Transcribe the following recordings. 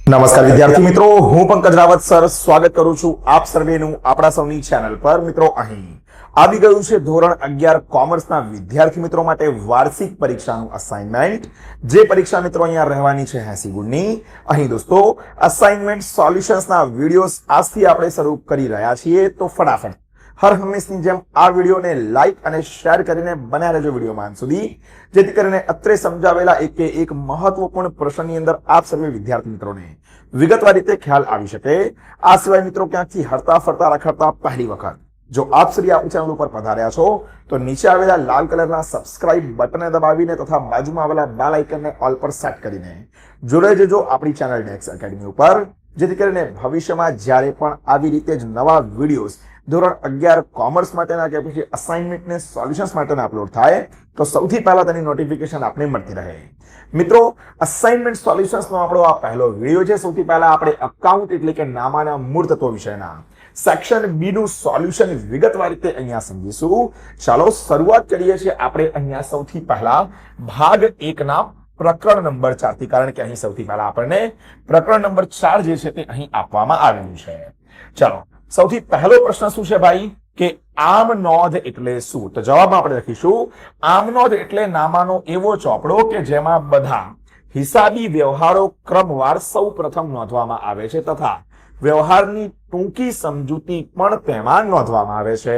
નમસ્કાર વિદ્યાર્થી મિત્રો, હું પંકજ રાવત સર સ્વાગત કરું છું આપ સર્વેનું આપણા સૌની ચેનલ પર। મિત્રો, અહીં આવી ગયું છે ધોરણ 11 કોમર્સના વિદ્યાર્થી મિત્રો માટે વાર્ષિક પરીક્ષાનું અસાઇનમેન્ટ। જે પરીક્ષા મિત્રો અહીંયા રહેવાની છે 80 ગુણની। અહીં દોસ્તો અસાઇનમેન્ટ સોલ્યુશન્સના વિડિયોઝ આજથી આપણે શરૂ કરી રહ્યા છીએ, તો ફટાફટ હર હંમેશની જેમ આ વિડીયોને લાઈક અને શેર કરીને બન્યા રહેજો વિડીયોમાં અંત સુધી, જેથી કરીને અત્રે સમજાવેલા એક મહત્વપૂર્ણ પ્રશ્નની અંદર આપ સર્વે વિદ્યાર્થી મિત્રોને વિગતવાર રીતે ખ્યાલ આવી શકે। આ સિવાય મિત્રો ક્યાંકથી હરતા ફરતા રખડતા પહેલી વખત જો આપ સર્વે આપણી ચેનલ ઉપર પધાર્યા છો તો નીચે આવેલા લાલ કલરના સબસ્ક્રાઇબ બટનને દબાવીને તથા બાજુમાં આવેલા બેલ આઇકનને ઓલ પર સેટ કરીને જોડાઈ જજો આપણી ચેનલ નેક્સ એકેડમી ઉપર, જેથી કરીને ભવિષ્યમાં જ્યારે પણ આવી રીતે જ નવા વિડીયોઝ ધોરણ 11 કોમર્સ માટેના કે પછી અસાઇનમેન્ટ ને સોલ્યુશન્સ માટેના અપલોડ થાય તો સૌથી પહેલા તેની નોટિફિકેશન આપને મળતી રહે। મિત્રો, અસાઇનમેન્ટ સોલ્યુશન્સ નો આપણો આ પહેલો વિડીયો છે। સૌથી પહેલા આપણે અકાઉન્ટ એટલે કે નામાના મૂળ તત્વો વિષયના સેક્શન બી નું સોલ્યુશન વિગતવાર રીતે અહીંયા સમજીશું। ચાલો શરૂઆત કરીએ છીએ આપણે અહીંયા સૌથી પહેલા ભાગ 1 ના પ્રકરણ નંબર 4 થી, કારણ કે અહીં સૌથી પહેલા આપણને પ્રકરણ નંબર 4 જે છે તે અહીં આપવામાં આવેલું છે। ચાલો સૌથી પહેલો પ્રશ્ન શું છે ભાઈ કે આમ નોંધ એટલે શું? તો જવાબમાં આપણે લખીશું આમ નોંધ એટલે નામાનો એવો ચોપડો કે જેમાં બધા હિસાબી વ્યવહારો ક્રમવાર સૌ પ્રથમ નોંધવામાં આવે છે તથા વ્યવહારની ટૂંકી સમજૂતી પણ તેમાં નોંધવામાં આવે છે।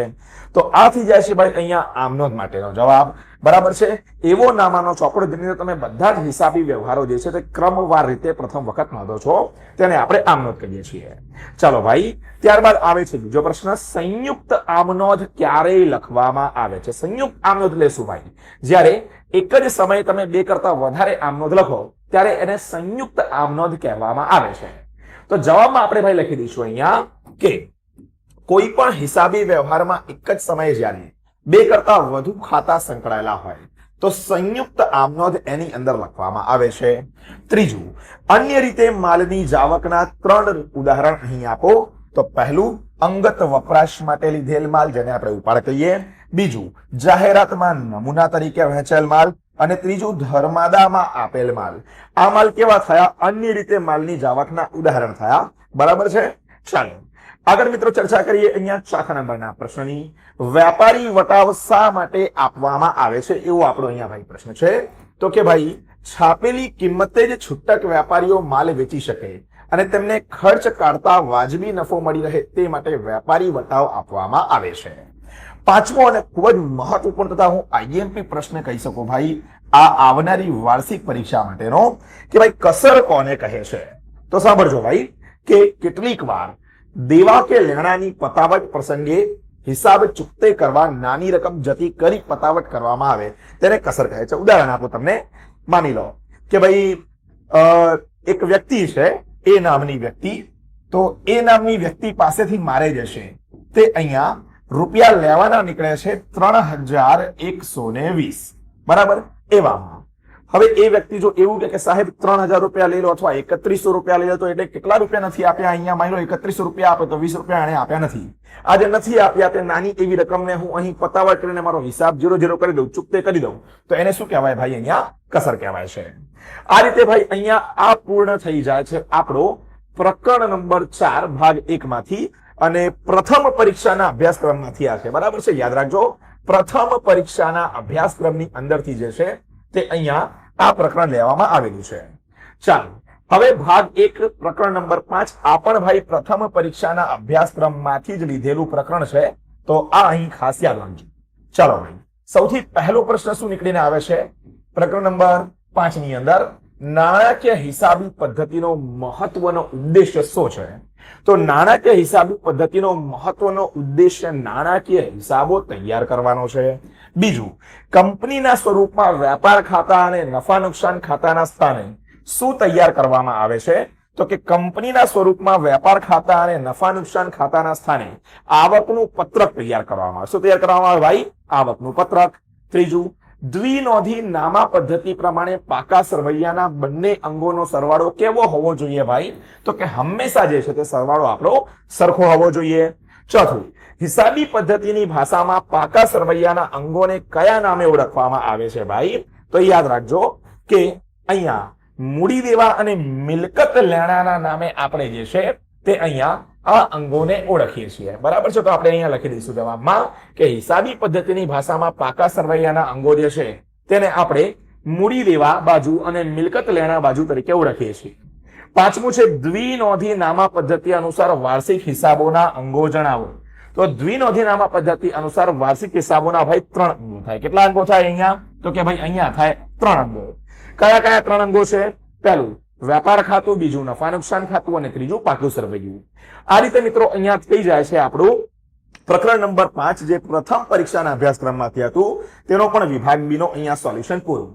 તો આ થઈ જાય છે ભાઈ અહીંયા આમ નોંધ માટેનો જવાબ, બરાબર છે। એવો નામાનો ચોપડો જેની અંદર તમે બધા જ હિસાબી વ્યવહારો જે છે તે ક્રમવાર રીતે પ્રથમ વખત નોંધો છો, તેને આપણે આમ નોંધ કહીએ છીએ। ચાલો ભાઈ, ત્યારબાદ આવે છે બીજો પ્રશ્ન, સંયુક્ત આમ નોંધ ક્યારે લખવામાં આવે છે? સંયુક્ત આમ નોંધ એટલે શું ભાઈ? જ્યારે એક જ સમયે તમે બે કરતા વધારે આમ નોંધ લખો ત્યારે એને સંયુક્ત આમ નોંધ કહેવામાં આવે છે। તો જવાબમાં આપણે ભાઈ લખી દઈશું અહીંયા કે કોઈ પણ હિસાબી વ્યવહારમાં એક જ સમયે જ્યારે બે કરતા વધુ ખાતા સંકળાયેલા હોય તો સંયુક્ત આમ નોંધ એની અંદર લખવામાં આવે છે। ત્રીજું, અન્ય રીતે માલની જાવકના 3 ઉદાહરણ અહીં આપો। તો પહેલું, અંગત વપરાશ માટે લીધેલ માલ જેને આપણે ઉપાડ કહીએ, બીજું જાહેરાતમાં નમૂના તરીકે વહેંચેલ માલ, અને ત્રીજું ધર્માદામાં આપેલ માલ। આ માલ કેવા થયા? અન્ય રીતે માલની જાવકના ઉદાહરણ થયા, બરાબર છે। ચાલો આગળ મિત્રો ચર્ચા કરીએ અહીંયા ચોથા નંબરના પ્રશ્નની। વેપારી વટાવ શા માટે આપવામાં આવે છે એવો આપણો અહીંયા ભાઈ પ્રશ્ન છે। તો કે ભાઈ છાપેલી કિંમતે જ છૂટક વેપારીઓ માલ વેચી શકે અને તેમને ખર્ચ કાઢતા વાજબી નફો મળી રહે તે માટે વેપારી વટાવ આપવામાં આવે છે। પાંચમો અને ખૂબ જ મહત્વપૂર્ણ તથા હું આઈએમપી પ્રશ્ન કહી શકું ભાઈ આ આવનારી વાર્ષિક પરીક્ષા માટેનો કે ભાઈ કસર કોને કહે છે? તો સાંભળજો ભાઈ કે કેટલીક વાર દેવા કે લેણાની પતાવટ પ્રસંગે હિસાબ ચૂકતે કરવા નાની રકમ જતી કરી પતાવટ કરવામાં આવે તેને કસર કહે છે। ઉદાહરણ આપો તમને, માની લો કે ભાઈ એક વ્યક્તિ છે એ નામની વ્યક્તિ, તો એ નામની વ્યક્તિ પાસેથી મારે જશે તે અહીંયા રૂપિયા લેવાના નીકળે છે 3120, બરાબર। એવામાં હવે એ વ્યક્તિ જો એવું કે સાહેબ 3000 રૂપિયા લઈ લો અથવા 3100 રૂપિયા લઈ લો, તો એટલે કેટલા રૂપિયા નથી આપ્યા? અહીંયા માની લો 3100 રૂપિયા આપે તો 20 રૂપિયા એને આપ્યા નથી। આજે નથી આપ્યા તે નાની એવી રકમને હું અહીં પતાવટ કરીને મારો હિસાબ 0-0 કરી દઉં, ચૂકતે કરી દઉં, તો એને શું કહેવાય ભાઈ? અહીંયા કસર કહેવાય છે। આ રીતે ભાઈ અહીંયા આ પૂર્ણ થઈ જાય છે આપણો પ્રકરણ નંબર 4 ભાગ 1 માંથી, અને પ્રથમ પરીક્ષાના અભ્યાસક્રમમાંથી આ છે, બરાબર છે? યાદ રાખજો, પ્રથમ પરીક્ષાના અભ્યાસક્રમની અંદરથી જે છે તે અહીંયા આ પ્રકરણ લેવામાં આવેલું છે। ચાલો હવે ભાગ 1 પ્રકરણ નંબર 5 આ પણ ભાઈ પ્રથમ પરીક્ષાના અભ્યાસક્રમમાંથી જ લીધેલું પ્રકરણ છે, તો આ અહીં ખાસ યાદ રાખજો। ચાલો ભાઈ, સૌથી પહેલો પ્રશ્ન શું નીકળીને આવે છે પ્રકરણ નંબર 5 ની અંદર? નાણાકીય હિસાબી પદ્ધતિનો મહત્વનો ઉદ્દેશ્ય શું છે? તો નાણાકીય હિસાબી પદ્ધતિનો મહત્વનો ઉદ્દેશ્ય નાણાકીય હિસાબો તૈયાર કરવાનો છે। બીજું, કંપનીના સ્વરૂપમાં વેપાર ખાતા અને નફા નુકસાન ખાતાના સ્થાને શું તૈયાર કરવામાં આવે છે? તો કે કંપનીના સ્વરૂપમાં વેપાર ખાતા અને નફા નુકસાન ખાતાના સ્થાને આવકનું પત્રક તૈયાર કરવામાં આવે। શું તૈયાર કરવામાં આવે ભાઈ? આવકનું પત્રક। ત્રીજું, દ્વિનોંધી નામા પદ્ધતિ પ્રમાણે પાકા સરવૈયાના બંને અંગોનો સરવાળો કેવો હોવો જોઈએ ભાઈ? તો કે હંમેશા જે છે તે સરવાળો આપણો સરખો હોવો જોઈએ। ચોથું, હિસાબી પદ્ધતિની ભાષામાં પાકા સરવૈયાના અંગોને કયા નામે ઓળખવામાં આવે છે ભાઈ? તો યાદ રાખજો કે અહીંયા મૂડી દેવા અને મિલકત લેણાના નામે આપણે જે છે તે અહીંયા આ અંગોને ઓળખીએ છીએ. બરાબર છે? તો આપણે અહીંયા લખી દઈશું જવાબમાં કે હિસાબી પદ્ધતિની ભાષામાં પાકા સરવૈયાના અંગો જે છે તેને આપણે મૂડી દેવા બાજુ અને મિલકત લેણા બાજુ તરીકે ઓળખીએ છીએ. પાંચમું છે દ્વિનોંધી નામા પદ્ધતિ અનુસાર વાર્ષિક હિસાબોના અંગો જણાવો. તો દ્વિનોંધી નામા પદ્ધતિ અનુસાર વાર્ષિક હિસાબોના ભાઈ 3 અંગો થાય. કેટલા અંગો થાય અહીંયા? તો કે ભાઈ અહીંયા થાય 3 અંગો. કયા કયા 3 અંગો છે? પહેલું વેપાર ખાતું, બીજું નફા નુકસાન ખાતું અને ત્રીજું પાકું સરવૈયું. આ રીતે મિત્રો અહીંયા થઈ જાય છે આપણું પ્રકરણ નંબર 5 જે પ્રથમ પરીક્ષાના અભ્યાસક્રમમાંથી હતું તેનો પણ વિભાગ બી નો અહીંયા સોલ્યુશન પૂરું.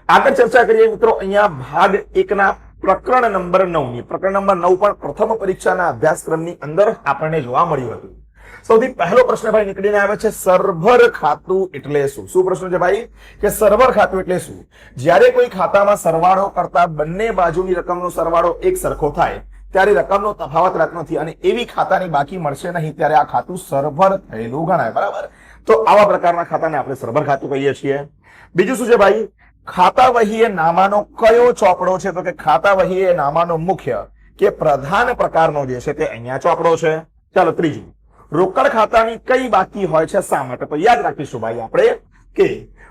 આગળ ચર્ચા કરીએ મિત્રો અહીંયા ભાગ 1 ના પ્રકરણ નંબર 9 ની. પ્રકરણ નંબર 9 પણ પ્રથમ પરીક્ષાના અભ્યાસક્રમની અંદર આપણને જોવા મળ્યું હતું. સૌથી પહેલો પ્રશ્ન ભાઈ નીકળીને આવે છે સરભર ખાતું એટલે શું? શું પ્રશ્ન છે ભાઈ? કે સરભર ખાતું એટલે શું? જ્યારે કોઈ ખાતામાં સરવાળો કરતા બંને બાજુની રકમનો સરવાળો એક સરખો થાય ત્યારે રકમનો તફાવત રહેતો નથી અને એવી ખાતાની બાકી મળશે નહીં ત્યારે આ ખાતું સરભર થયેલું ગણાય. બરાબર? તો આવા પ્રકારના ખાતાને આપણે સરભર ખાતું કહીએ છીએ. બીજું શું છે ભાઈ? ખાતા વહી એ નામાનો કયો ચોપડો છે? તો કે ખાતા વહી એ નામાનો મુખ્ય કે પ્રધાન પ્રકારનો જે છે તે અહીંયા ચોપડો છે. ચાલો ત્રીજું, રોકડ ખાતાની કઈ બાકી હોય છે શા માટે? તો યાદ રાખીશું ભાઈ આપણે કે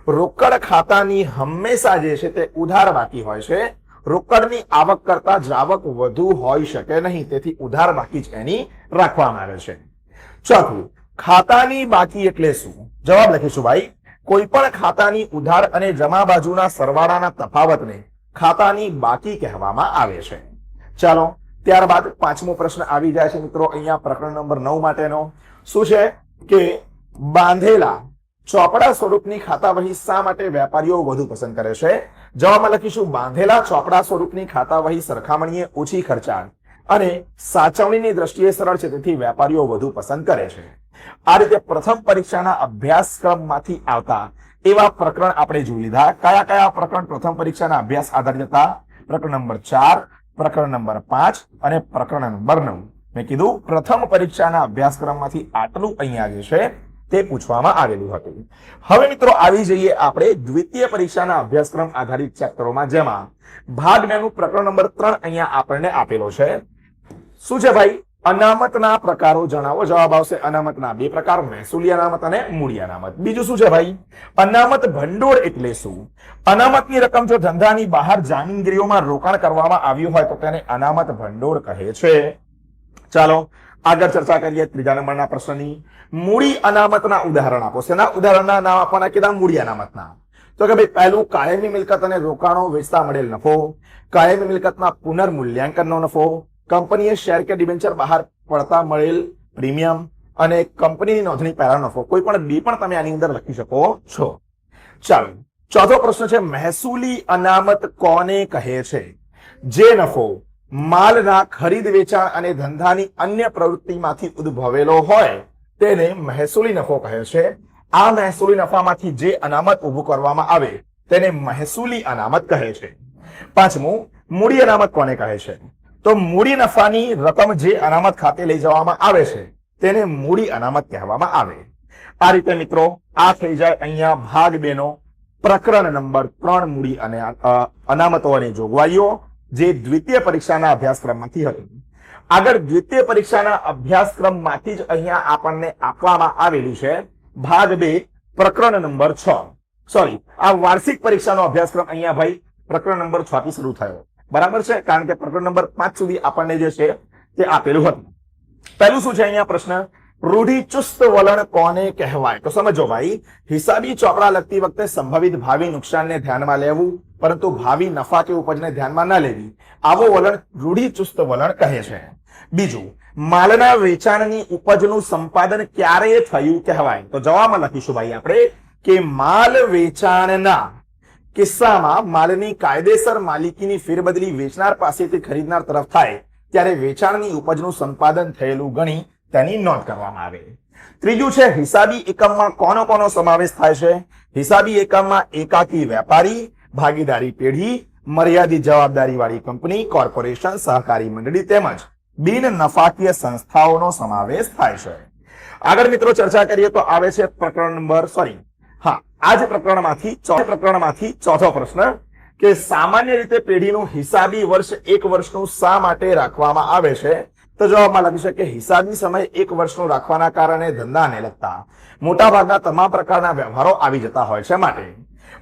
રોકડ ખાતાની હંમેશા જે છે તે ઉધાર બાકી હોય છે. રોકડની આવક કરતા જાવક વધુ હોઈ શકે નહીં, તેથી ઉધાર બાકી જ એની રાખવામાં આવે છે. ચોથું, ખાતાની બાકી એટલે શું? જવાબ લખીશું ભાઈ, કોઈ પણ ખાતાની ઉધાર અને જમા બાજુના સરવાળાના તફાવતને ખાતાની બાકી કહેવામાં આવે છે. ચાલો ત્યારબાદ પાંચમો પ્રશ્ન આવી જાય છે મિત્રો અહીંયા પ્રકરણ નંબર 9 માટેનો. શું છે કે બાંધેલા ચોપડા સ્વરૂપની ખાતા વહી શા માટે વેપારીઓ વધુ પસંદ કરે છે? જવાબમાં લખીશું બાંધેલા ચોપડા સ્વરૂપની ખાતા વહી સરખામણીએ ઓછી ખર્ચાળ અને સાચવણીની દ્રષ્ટિએ સરળ છે, તેથી વેપારીઓ વધુ પસંદ કરે છે. આ રીતે પ્રથમ પરીક્ષાના અભ્યાસક્રમમાંથી આવતા એવા પ્રકરણ આપણે જોઈ લીધા. કયા કયા પ્રકરણ પ્રથમ પરીક્ષાના અભ્યાસ આધારિત હતા? પ્રકરણ નંબર 4, પ્રકરણ નંબર 5 અને પ્રકરણ નંબર 9. મેં કીધું પ્રથમ પરીક્ષાના અભ્યાસક્રમમાંથી આટલું અહીંયા જે છે તે પૂછવામાં આવેલું હતું. હવે મિત્રો આવી જઈએ આપણે દ્વિતીય પરીક્ષાના અભ્યાસક્રમ આધારિત ચેપ્ટરોમાં, જેમાં ભાગ 2 નું પ્રકરણ નંબર 3 અહીંયા આપણને આપેલો છે. શું છે ભાઈ? અનામતના પ્રકારો જણાવો. જવાબ આવશે અનામતના 2 પ્રકાર, મહેસૂલી અનામત અને મૂડી અનામત. બીજું શું છે ભાઈ? અનામત ભંડોળ એટલે શું? અનામતની રકમ જો ધંધાની બહાર જામીનગીરીઓમાં રોકાણ કરવામાં આવ્યું હોય તો તેને અનામત ભંડોળ કહે છે. ચાલો આગળ ચર્ચા કરીએ ત્રીજા નંબરના પ્રશ્નની. મૂડી અનામતના ઉદાહરણ આપો. શેના ઉદાહરણના નામ આપવાના કીધા? મૂડી અનામતના. તો કે ભાઈ પહેલું, કાયમી મિલકત અને રોકાણો વેચતા મળેલ નફો, કાયમી મિલકતના પુનર્મૂલ્યાંકનનો નફો, કંપનીએ શેર કે ડિબેન્ચર બહાર પડતા મળેલ પ્રીમિયમ અને કંપનીની નોંધણી પહેલાનો નફો. કોઈ પણ બી પણ તમે આની અંદર લખી શકો છો. ચાલો ચોથો પ્રશ્ન છે મહેસૂલી અનામત કોને કહે છે? જે નફો માલના ખરીદ વેચાણ અને ધંધાની અન્ય પ્રવૃત્તિમાંથી ઉદ્ભવેલો હોય તેને મહેસૂલી નફો કહે છે. આ મહેસૂલી નફામાંથી જે અનામત ઊભું કરવામાં આવે તેને મહેસૂલી અનામત કહે છે. પાંચમું, મૂડી અનામત કોને કહે છે? તો મૂડી નફાની રકમ જે અનામત ખાતે લઈ જવામાં આવે છે તેને મૂડી અનામત કહેવામાં આવે. આ રીતે મિત્રો આ થઈ જાય અહીંયા ભાગ 2 નો પ્રકરણ નંબર 3 મૂડી અને અનામતો અને જોગવાઈઓ, જે દ્વિતીય પરીક્ષાના અભ્યાસક્રમમાંથી હતું. આગળ દ્વિતીય પરીક્ષાના અભ્યાસક્રમમાંથી જ અહીંયા આપણને આપવામાં આવેલું છે ભાગ 2 પ્રકરણ નંબર 6. સોરી, આ વાર્ષિક પરીક્ષાનો અભ્યાસક્રમ અહીંયા ભાઈ પ્રકરણ નંબર 6 થી શરૂ થયો. બરાબર છે? કારણ કે પ્રકરણ નંબર 5 સુધી આપણને જે છે તે આપેલું હતું. પહેલું શું છે અહીંયા પ્રશ્ન? રૂઢિચુસ્ત વલણ કોને કહેવાય? તો સમજો ભાઈ, હિસાબી ચોપડા લખતી વખતે સંભવિત ભાવિ નુકસાનને ધ્યાનમાં લેવું પરંતુ ભાવિ નફા કે ઉપજને ધ્યાનમાં ન લેવી, આવો વલણ રૂઢિચુસ્ત વલણ કહે છે. બીજું, માલના વેચાણની ઉપજનું સંપાદન ક્યારે થયું કહેવાય? તો જવાબમાં લખીશું ભાઈ આપણે કે માલ વેચાણના કિસ્સામાં માલની કાયદેસર માલિકીની ફેરબદલી વેચનાર પાસેથી ખરીદનાર તરફ થાય ત્યારે વેચાણની ઉપજનું સંપાદન થયેલું ગણી તેની નોંધ કરવામાં આવે. ત્રીજું છે હિસાબી એકમમાં કોનો કોનો સમાવેશ થાય છે? હિસાબી એકમમાં એકાકી વેપારી, ભાગીદારી પેઢી, મર્યાદિત જવાબદારી વાળી કંપની, કોર્પોરેશન, સહકારી મંડળી તેમજ બિન નફાકીય સંસ્થાઓનો સમાવેશ થાય છે. આગળ મિત્રો ચર્ચા કરીએ તો આવે છે પ્રકરણ નંબર આ જ પ્રકરણમાંથી ચોથો પ્રશ્ન કે સામાન્ય રીતે પેઢીનું હિસાબી વર્ષ 1 વર્ષનું શા માટે રાખવામાં આવે છે? તો જવાબમાં લખી છે કે હિસાબી સમય 1 વર્ષનો રાખવાના કારણે ધંધાને લગતા મોટાભાગના તમામ પ્રકારના વ્યવહારો આવી જતા હોય છે માટે.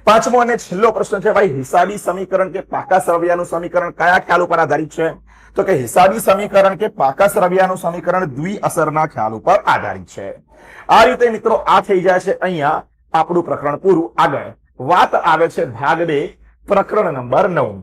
પાંચમો અને છેલ્લો પ્રશ્ન છે ભાઈ, હિસાબી સમીકરણ કે પાકા સરવૈયાનું સમીકરણ કયા ખ્યાલ ઉપર આધારિત છે? તો કે હિસાબી સમીકરણ કે પાકા સરવૈયાનું સમીકરણ દ્વિઅસરના ખ્યાલ ઉપર આધારિત છે. આ રીતે મિત્રો આ થઈ જાય છે અહીંયા આપણું પ્રકરણ પૂરું. આગળ વાત આવે છે ભાગ 2 પ્રકરણ નંબર 9.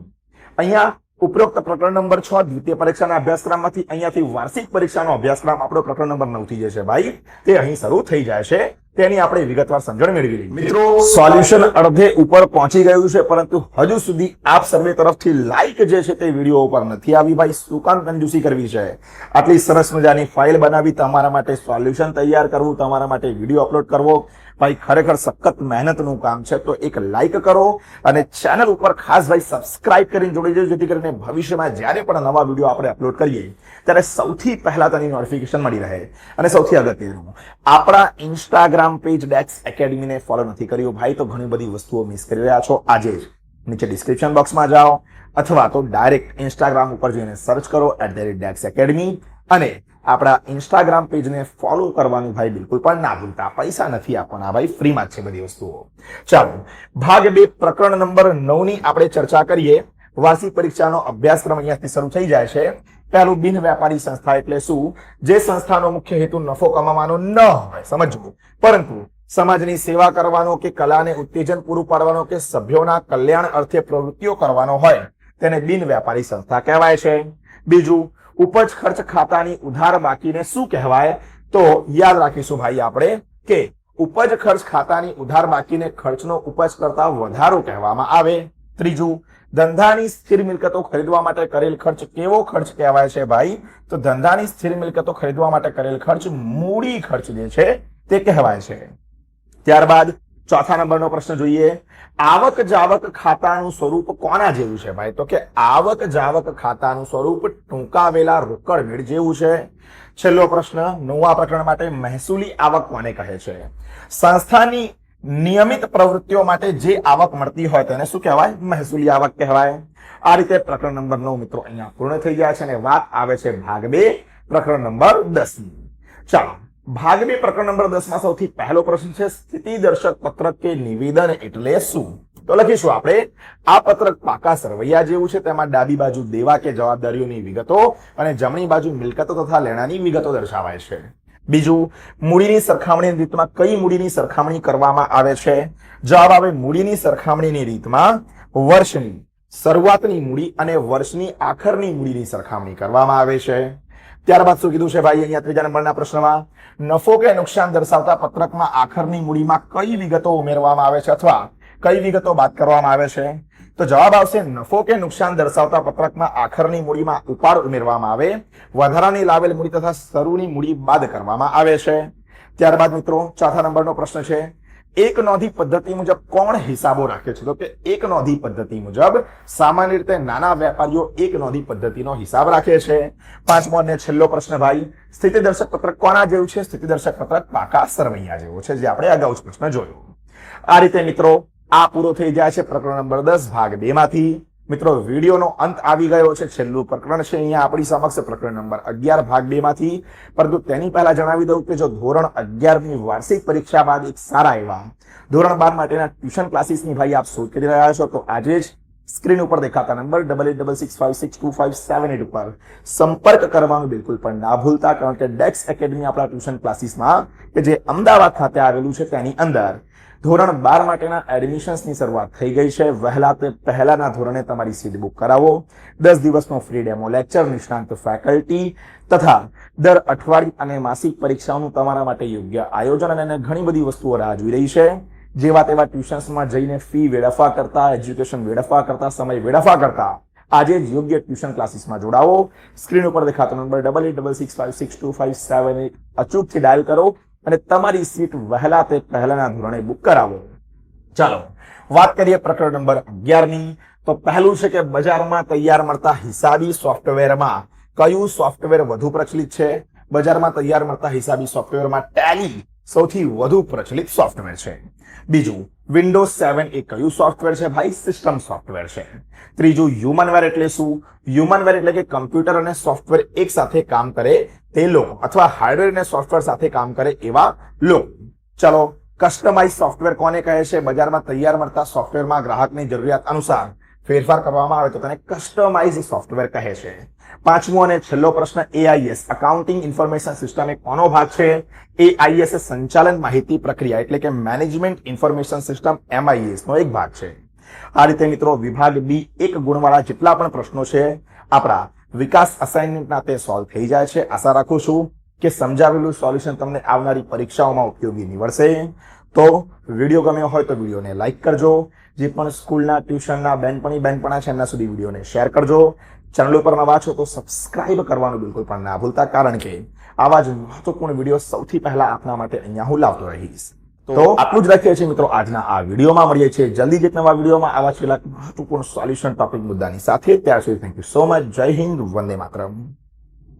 અહીંયા ઉપરોક્ત પ્રકરણ નંબર 6 દ્વિતીય પરીક્ષાના અભ્યાસક્રમમાંથી અહીંયાથી વાર્ષિક પરીક્ષાનો અભ્યાસક્રમ આપણો પ્રકરણ નંબર 9 થી જે છે ભાઈ તે અહીં શરૂ થઈ જાય છે. તેની આપણે વિગતવાર સમજણ મેળવી લઈએ. મિત્રો સોલ્યુશન અડધે ઉપર પહોંચી ગયું છે, પરંતુ હજુ સુધી આપ સર્વે તરફથી લાઈક જે છે તે વિડીયો ઉપર નથી આવી. ભાઈ શું કામ કંજૂસી કરવી છે? આટલી સરસ મજાની ફાઇલ બનાવી, તમારા માટે સોલ્યુશન તૈયાર કરવું, તમારા માટે વિડીયો અપલોડ કરવો, ભાઈ ખરેખર સખત મહેનતનું કામ છે. તો એક લાઈક કરો અને ચેનલ ઉપર ખાસ ભાઈ સબસ્ક્રાઇબ કરીને જોડી દેજો, જેથી કરીને ભવિષ્યમાં જ્યારે પણ નવા વિડીયો આપણે અપલોડ કરીએ ત્યારે સૌથી પહેલા તેની નોટિફિકેશન મળી રહે. અને સૌથી અગત્યનું, આપણા ઇન્સ્ટાગ્રામ પેજ ડેક્સ એકેડમીને ફોલો નથી કર્યું ભાઈ તો ઘણી બધી વસ્તુઓ મિસ કરી રહ્યા છો. આજે જ નીચે ડિસ્ક્રિપ્શન બોક્સમાં જાઓ અથવા તો ડાયરેક્ટ ઇન્સ્ટાગ્રામ ઉપર જઈને સર્ચ કરો @DEX Academy અને આપણા ઇન્સ્ટાગ્રામ પેજને ફોલો કરવાનું ભાઈ બિલકુલ પણ ના ભૂલતા. પૈસા નથી આપવાના ભાઈ, ફ્રીમાં જ છે બધી વસ્તુઓ. ચાલો ભાગ 2 પ્રકરણ નંબર 9 ની આપણે ચર્ચા કરીએ. વાર્ષિક પરીક્ષાનો અભ્યાસક્રમ અહીંયાથી શરૂ થઈ જાય છે. પહેલું, બિન વ્યાપારી સંસ્થા એટલે શું? જે સંસ્થાનો મુખ્ય હેતુ નફો કમાવાનો ન હોય, સમજવું, પરંતુ સમાજની સેવા કરવાનો કે કલાને ઉત્તેજન પૂરું પાડવાનો કે સભ્યોના કલ્યાણ અર્થે પ્રવૃત્તિઓ કરવાનો હોય તેને બિન વ્યાપારી સંસ્થા કહેવાય છે. બીજું, ઉપજ ખર્ચ ખાતાની ઉધાર બાકીને શું કહેવાય? તો યાદ રાખીશું ભાઈ આપણે કે ઉપજ ખર્ચ ખાતાની ઉધાર બાકીને ખર્ચનો ઉપજ કરતા વધારો કહેવામાં આવે. ત્રીજું, ધંધાની સ્થિર મિલકતો ખરીદવા માટે કરેલ ખર્ચ કેવો ખર્ચ કહેવાય છે ભાઈ? તો ધંધાની સ્થિર મિલકતો ખરીદવા માટે કરેલ ખર્ચ મૂડી ખર્ચ જે છે તે કહેવાય છે. ત્યારબાદ ચોથા નંબરનો પ્રશ્ન જોઈએ. આવક જાવક ખાતાનું સ્વરૂપ કોના જેવું છે ભાઈ? તો કે આવક જાવક ખાતાનું સ્વરૂપ ટૂંકાવેલા રોકડ મેળ જેવું છે. છેલ્લો પ્રશ્ન, 9મા પ્રકરણ માટે મહેસૂલી આવક કોને કહે છે? સંસ્થાની નિયમિત પ્રવૃત્તિઓ માટે જે આવક મળતી હોય તેને શું કહેવાય? મહેસૂલી આવક કહેવાય. આ રીતે પ્રકરણ નંબર 9 મિત્રો અહીંયા પૂર્ણ થઈ ગયા છે અને વાત આવે છે ભાગ 2 પ્રકરણ નંબર 10 ની. ચાલો ભાગ 2 પ્રકરણ નંબર 10 માં સૌથી પહેલો પ્રશ્ન છે, સ્થિતિ દર્શક પત્રક કે નિવેદન એટલે શું? તો લખીશું આપણે, આ પત્રક પાકા સરવૈયા જેવું છે. તેમાં ડાબી બાજુ દેવા કે જવાબદારીઓની વિગતો અને જમણી બાજુ મિલકતો તથા લેણાની વિગતો દર્શાવાય છે. બીજું, મૂડીની સરખામણીની રીતમાં કઈ મૂડીની સરખામણી કરવામાં આવે છે? જવાબ આવે, મૂડીની સરખામણીની રીતમાં વર્ષની શરૂઆતની મૂડી અને વર્ષની આખરની મૂડીની સરખામણી કરવામાં આવે છે. ત્યારબાદ શું કીધું છે ભાઈ અહીંયા ત્રીજા નંબરના પ્રશ્નમાં, નફો કે નુકસાન દર્શાવતા પત્રકમાં આખરની મૂડીમાં કઈ વિગતો ઉમેરવામાં આવે છે અથવા કઈ વિગતો બાદ કરવામાં આવે છે? તો જવાબ આવશે, નફો કે નુકસાન દર્શાવતા પત્રકમાં આખરની મૂડીમાં ઉપાડ ઉમેરવામાં આવે, વધારાની લાવેલ મૂડી તથા શરૂની મૂડી બાદ કરવામાં આવે છે. ત્યારબાદ મિત્રો ચોથા નંબરનો પ્રશ્ન છે, એક નોંધી પદ્ધતિ મુજબ કોણ હિસાબો રાખે છે? તો કે એક નોંધી પદ્ધતિ મુજબ સામાન્ય રીતે નાના વેપારીઓ એક નોંધી પદ્ધતિનો હિસાબ રાખે છે. પાંચમો અને છેલ્લો પ્રશ્ન ભાઈ, સ્થિતિ દર્શક પત્રક કોના જેવું છે? સ્થિતિ દર્શક પત્રક પાકા સરવૈયા જેવું છે, જે આપણે અગાઉ જ પ્રશ્ન જોયો. આ રીતે મિત્રો આ પૂરો થઈ જાય છે પ્રકરણ નંબર 10 ભાગ 2 માંથી. મિત્રો વિડીયોનો અંત આવી ગયો છે. છેલ્લું પ્રકરણ છે અહીંયા આપણી સમક્ષ પ્રકરણ નંબર 11 ભાગ 2 માંથી. પરંતુ તેની પહેલા જણાવી દઉં કે જો ધોરણ 11 ની વાર્ષિક પરીક્ષા બાદ એક સારા એવા ધોરણ 12 માટેના ટ્યુશન ક્લાસીસની ભાઈ આપ શોધ કરી રહ્યા છો તો આજે જ સ્ક્રીન ઉપર દેખાતા નંબર 8866562578 ઉપર સંપર્ક કરવાનું બિલકુલ પણ ના ભૂલતા, કારણ કે ડેક્સ એકેડમી આપણા ટ્યુશન ક્લાસીસમાં કે જે અમદાવાદ ખાતે આવેલું છે તેની અંદર ધોરણ 12 માટેના એડમિશન્સની શરૂઆત થઈ ગઈ છે. વહેલા તે પહેલાના ધોરણે તમારી સીટ બુક કરાવો. 10 દિવસનો ફ્રી ડેમો લેક્ચર, નિષ્ણાંત ફેકલ્ટી તથા દર અઠવાડિયે અને માસિક પરીક્ષાઓનું તમારા માટે યોગ્ય આયોજન અને ઘણી બધી વસ્તુઓ રાહ જોઈ રહી છે. જેવા તેવા ટ્યુશન્સમાં જઈને ફી વેડફા કરતા, એજ્યુકેશન વેડફા કરતા, સમય વેડફા કરતા આજે જ યોગ્ય ટ્યુશન ક્લાસીસમાં જોડાવો. સ્ક્રીન ઉપર દેખાતો નંબર 8866562578 અચૂકથી ડાયલ કરો અને તમારી સીટ વહેલા તે પહેલાના ધોરણે બુક કરાવો. ચાલો વાત કરીએ પ્રકરણ નંબર 11 ની. તો પહેલું છે કે બજારમાં તૈયાર મળતા હિસાબી સોફ્ટવેરમાં કયું સોફ્ટવેર વધુ પ્રચલિત છે? બજારમાં તૈયાર મળતા હિસાબી સોફ્ટવેરમાં ટેલી સૌથી વધુ પ્રચલિત સોફ્ટવેર છે. બીજું, વિન્ડોઝ 7 એ કયું સોફ્ટવેર છે? ભાઈ, સિસ્ટમ સોફ્ટવેર છે. ત્રીજું, હ્યુમનવેર એટલે શું? હ્યુમનવેર એટલે કે કમ્પ્યુટર અને સોફ્ટવેર એક સાથે કામ કરે તે લોકો અથવા હાર્ડવેર અને સોફ્ટવેર સાથે કામ કરે એવા લોકો. ચલો, કસ્ટમાઇઝ સોફ્ટવેર કોને કહે છે? બજારમાં તૈયાર મળતા સોફ્ટવેરમાં ગ્રાહકની જરૂરિયાત અનુસાર ફેરફાર કરવામાં આવે તો તેને કસ્ટમાઇઝ સોફ્ટવેર કહે છે. પાંચમો અને છેલ્લો પ્રશ્ન, એઆઈએસ અકાઉન્ટિંગ ઇન્ફોર્મેશન સિસ્ટમ એ કોનો ભાગ છે? એઆઈએસ એ સંચાલન માહિતી પ્રક્રિયા એટલે કે મેનેજમેન્ટ ઇન્ફોર્મેશન સિસ્ટમ એમઆઈએસ નો એક ભાગ છે. આ રીતે મિત્રો વિભાગ બી 1 ગુણવાળા જેટલા પણ પ્રશ્નો છે આપણા વિકાસ અસાઇનમેન્ટના તે સોલ્વ થઈ જાય છે. આશા રાખું છું કે સમજાવેલું સોલ્યુશન તમને આવનારી પરીક્ષાઓમાં ઉપયોગી નીવડશે. તો વિડીયો ગમ્યો હોય તો વિડીયોને લાઈક કરજો. જે પણ સ્કૂલના ટ્યુશનના બેનપણા છે એમના સુધી વિડીયોને શેર કરજો. ચેનલ ઉપર નવા છો તો સબસ્ક્રાઇબ કરવાનું બિલકુલ પણ ના ભૂલતા, કારણ કે આવા જ મહત્વપૂર્ણ વિડીયો સૌથી પહેલા આપના માટે અહીંયા હું લાવતો રહીશ. તો આટલું જ રાખીએ છીએ મિત્રો આજના આ વિડીયોમાં. મળીએ છીએ જલ્દી જ એક નવા વિડીયોમાં આવા જ કેટલાક મહત્વપૂર્ણ સોલ્યુશન ટોપિક મુદ્દાની સાથે. ત્યાર સુધી થેન્ક યુ સો મચ. જય હિન્દ, વંદે માતરમ.